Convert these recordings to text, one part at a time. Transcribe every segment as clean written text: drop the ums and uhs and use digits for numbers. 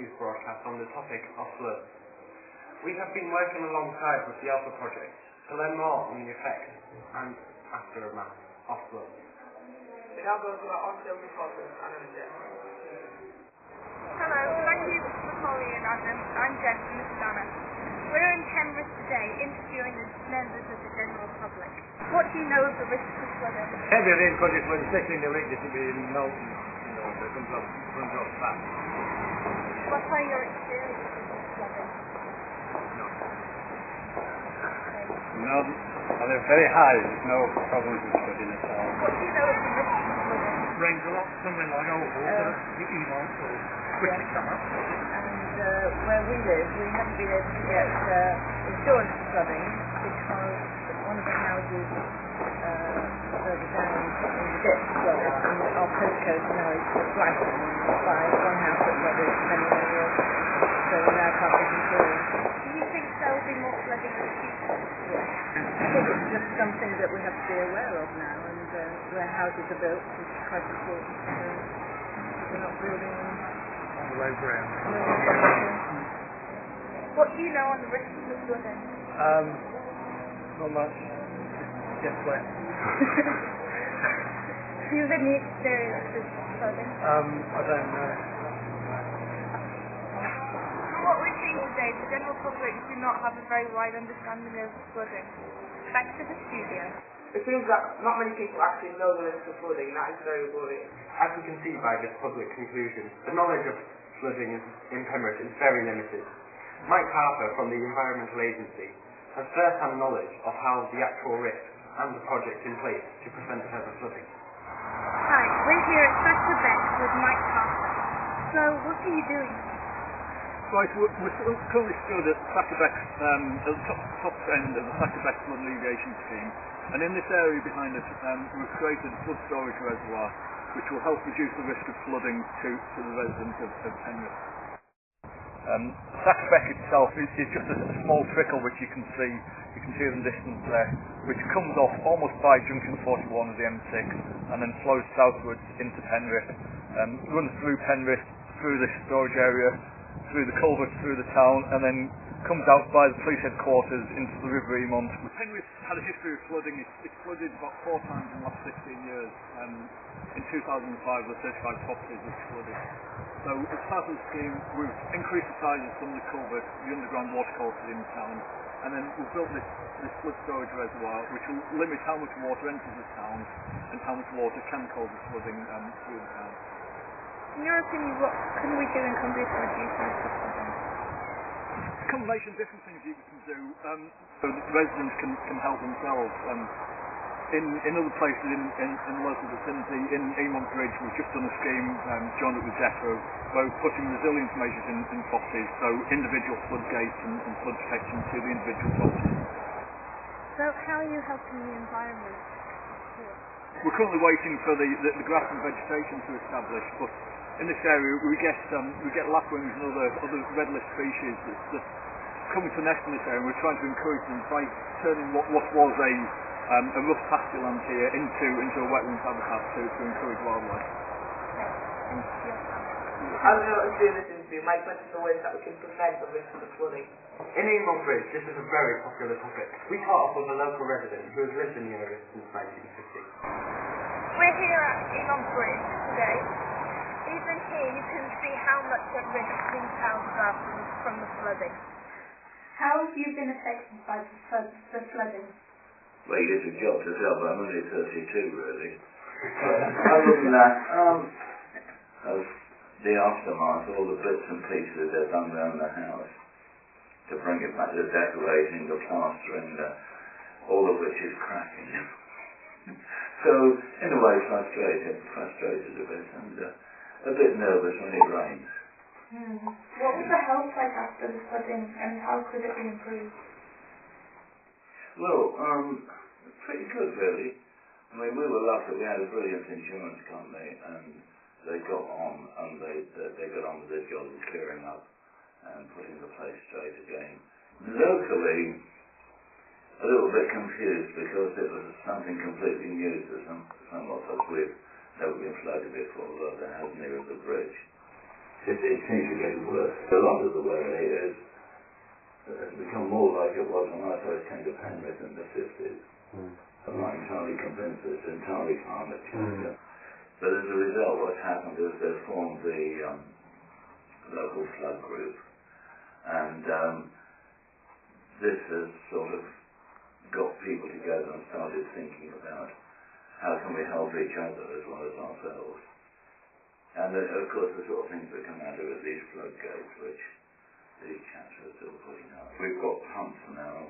news broadcast on the topic of floods. We have been working alongside with the Alpha Project to learn more on the effects and aftermath of floods. It now goes to our on-field reporters, Anna and Jen. Hello, thank you for calling in, Adam. I'm Jen and this is Anna. We're in Penrith today interviewing the members of the general public. What do you know of the risks of flooding? Heavy rain causes flood, especially in the winter, to be melting, that comes off fast. What are your experiences with flooding? No, well, they're very high. There's no problems with flooding at all. What do you know of the risks of flooding? Rains a lot, something like over the Elon, so quickly come up. And where we live, we haven't been able to get insurance for flooding because one of the houses further down in the ditch flooded, and our postcode now is flagged by one house that flooded, many others, so we now can't get insurance. Do you think there will be more flooding in the future? Yes. I think it's just something that we have to be aware of now, and where houses are built is quite important. We're not building them On the low ground. What do you know on the risks of flooding? Not much. Just get wet. Do you have any experiences with flooding? I don't know. From what we've seen today, the general public do not have a very wide understanding of flooding. Back to the studio. It seems that not many people actually know the risks of flooding, and that is very worrying. As we can see by this public conclusion, the knowledge of flooding in Penrith is very limited. Mike Harper from the Environmental Agency has first-hand knowledge of how the actual risks and the projects in place to prevent further flooding. Hi, we're here at Thacker Beck with Mike Harper. So, what are you doing? Right, we're currently stood at Thacker Beck, at the top end of the Thacker Beck flood alleviation scheme, and in this area behind us, we've created a flood storage reservoir which will help reduce the risk of flooding to the residents of Penrith. Thacker Beck itself is just a small trickle which you can see in the distance there, which comes off almost by junction 41 of the M6 and then flows southwards into Penrith, runs through Penrith, through this storage area, through the culverts, through the town, and then comes out by the police headquarters into the River Emont. Penrith had a history of flooding. It's flooded about 4 times in the last 16 years. In 2005, the 35 properties were flooded. So as part of the scheme, we've increased the size of some of the culverts, the underground watercourses in town, and then we've built this flood storage reservoir, which will limit how much water enters the town and how much water can cause the flooding through the town. In your opinion, what can we do in Cumbria to reduce the risk of flooding? A combination of different things you can do, so that residents can help themselves. In other places in local vicinity, in Emont Bridge, we've just done a scheme, joined up with DEFRA, where we're putting resilience measures in properties, so individual flood gates and flood protection to the individual properties. So, how are you helping the environment here? We're currently waiting for the grass and vegetation to establish, but in this area we get lapwings and other red list species that come to nest in this area, and we're trying to encourage them by turning what was a rough pasture land here into a wetlands habitat to encourage wildlife. Thank you. As we know, doing this interview, Mike mentioned the ways that we can prevent the risk of flooding. In Emont Bridge, this is a very popular topic. We caught up with a local resident who has lived in the area since 1950. We're here at Emont Bridge today. Even here you can see how much at risk these houses are from the flooding. How have you been affected by the flooding? Well, you get a job to tell, but I'm only 32 really. Other than that, of the aftermath, all the bits and pieces they've done around the house to bring it back to the decorating, the plastering, all of which is cracking. So, in a way, frustrated a bit, and a bit nervous when it rains. What was the health like after the flooding, and how could it be improved? Well, pretty good really. I mean, we were lucky. We had a brilliant insurance company, and they got on, and they got on with their job of clearing up and putting the place straight again. Locally, a little bit confused because it was something completely new to some of us. We've never been flooded before, although the house near the bridge. it seems to be getting worse. A lot of the weather here has become more like it was when I first came to Penrith in the 50s. I'm not entirely convinced that it's entirely climate change. But as a result, what's happened is they've formed the local flood group, and this has sort of got people together and started thinking about how can we help each other as well as ourselves. And of course the sort of things that come out of it, these floodgates, which these chaps are still putting up. We've got pumps now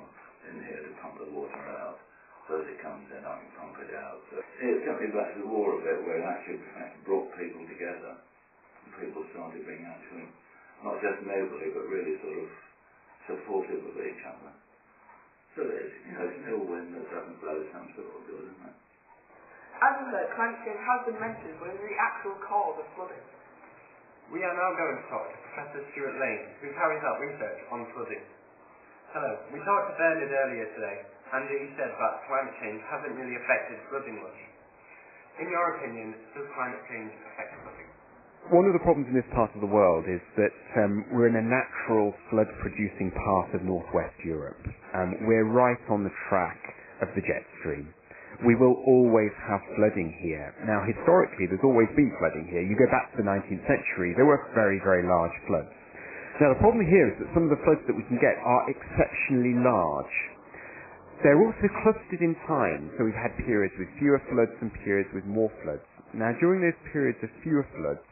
in here to pump the water out. So as it comes in, I can pump it out. So it's got me back to the war a bit, where it actually brought people together. And people started being actually, not just neighbourly, but really sort of supportive of each other. So there's, still wind that doesn't blow some sort of good, isn't it? As I said, climate change has been mentioned, but is the actual cause of flooding? We are now going to talk to Professor Stuart Lane, who carries out research on flooding. Hello. We talked to Bernard earlier today, and he said that climate change hasn't really affected flooding much. In your opinion, does climate change affect flooding? One of the problems in this part of the world is that we're in a natural flood-producing part of northwest Europe. We're right on the track of the jet stream. We will always have flooding here. Now, historically, there's always been flooding here. You go back to the 19th century, there were very, very large floods. Now, the problem here is that some of the floods that we can get are exceptionally large. They're also clustered in time, so we've had periods with fewer floods and periods with more floods. Now, during those periods of fewer floods,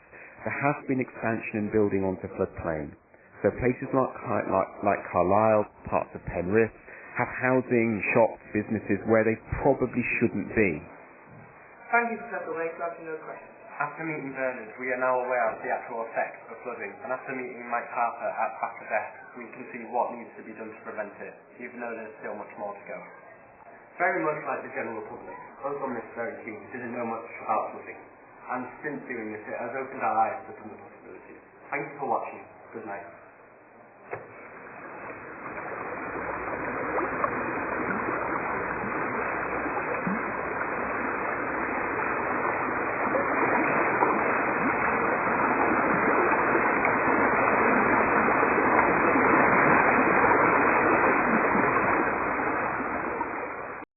there has been expansion and building onto floodplain. So places like Carlisle, parts of Penrith, have housing, shops, businesses where they probably shouldn't be. Thank you, Professor Lane, for answering those questions. After meeting Bernard, we are now aware of the actual effects of flooding, and after meeting Mike Harper at Backer Desk, we can see what needs to be done to prevent it, even though there's still much more to go. Very much like the general public, us on this very team didn't know much about flooding, and since doing this, it has opened our eyes to some of the possibilities. Thank you for watching. Good night.